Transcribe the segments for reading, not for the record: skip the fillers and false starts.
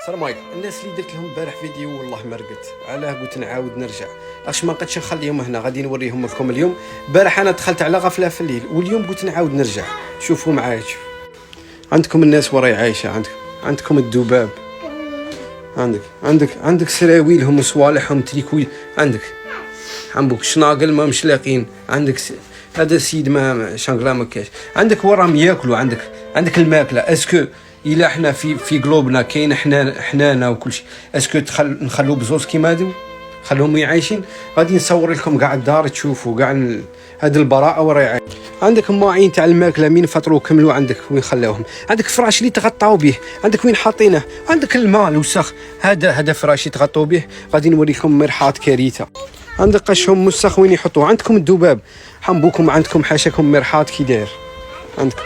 السلام عليكم. الناس اللي درت لهم البارح فيديو والله ما رقدت علاه، قلت نعاود نرجع اش ما قدش نخليهم هنا، غادي نوريهم لكم اليوم. البارح انا دخلت على غفله في الليل، واليوم قلت نعاود نرجع. شوفوا معايا، شوف عندكم الناس وراي عايشه، عندكم الذباب، عندك سراويلهم وصوالحهم تريكوي، عندك عمبوك شناقل ما مش لاقين، عندك هذا سيد ما شانغلا ما كاش، عندك وراهم ياكلوا، عندك الماكله. اسكو الا حنا في قلوبنا كاين حنانه وكل شيء، اسكو نخلو بزوز كيما هادو خلوهم عايشين؟ غادي نصور لكم كاع الدار تشوفوا كاع هاد البراءه وراي. عندك مواعين تاع الماكله مين فطروا كملوا، عندك وين خلاوهم، عندك فراش اللي تغطاو به، عندك وين حاطينه، عندك الماء الوسخ، هذا فراش يتغطوا به. غادي نوريكم مرحاض كارثه، عندك قشهم مسخ وين يحطوه، عندكم الذباب حنبوكم، عندكم حاشاكم مرحاض كي داير، عندكم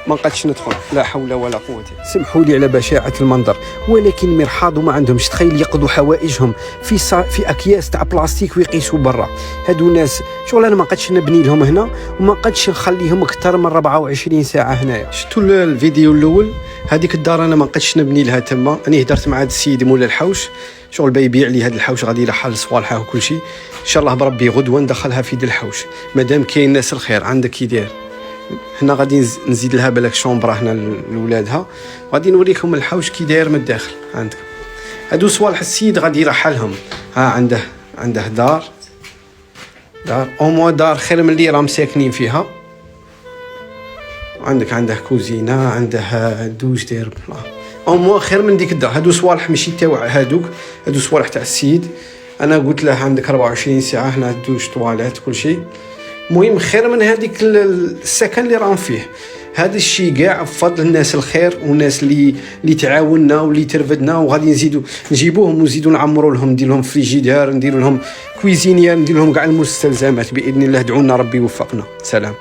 ما نقدش ندخل، لا حول ولا قوه. سمحوا لي على بشاعه المنظر، ولكن مرحاض وما عندهمش. تخيل يقضوا حوائجهم في اكياس تاع بلاستيك ويقيسوا برا. هادو ناس شغل انا ما قدش نبني لهم هنا، وما قدش نخليهم اكثر من 24 ساعه هنايا. شفتوا الفيديو الاول؟ هذيك الدار انا ما قدش نبني لها تما. انا هدرت مع هذا السيد مول الحوش، شغل بيبيع لي هذا الحوش، غادي يرحل صوالحه وكل شيء. ان شاء الله بربي غدوه ندخلها في الحوش، مادام كاين ناس الخير. عندك كي داير هنا، غادي نزيد لها بالك شومبره هنا لولادها. غادي نوريكم الحوش كي داير من الداخل. عندك هادو صوالح السيد غادي يرحلهم. عنده دار او مو دار خير من اللي راهم ساكنين فيها. عنده كوزينه، عنده دوش داير او مو خير من ديك الدار. هادو صوالح ماشي تاع هادو صوالح تاع السيد. انا قلت له عندك 24 ساعه هنا، دوش طواليت كل شيء. مهم خير من هذيك السكن اللي راهم فيه. هذا الشيء كاع بفضل الناس الخير والناس اللي تعاوننا واللي ترفدنا، وغادي نجيبوهم ونزيدوا نعمروا لهم، ندير لهم فريجيدار، ندير لهم كويزينيير، ندير لهم كاع المستلزمات باذن الله. دعونا ربي يوفقنا. سلام.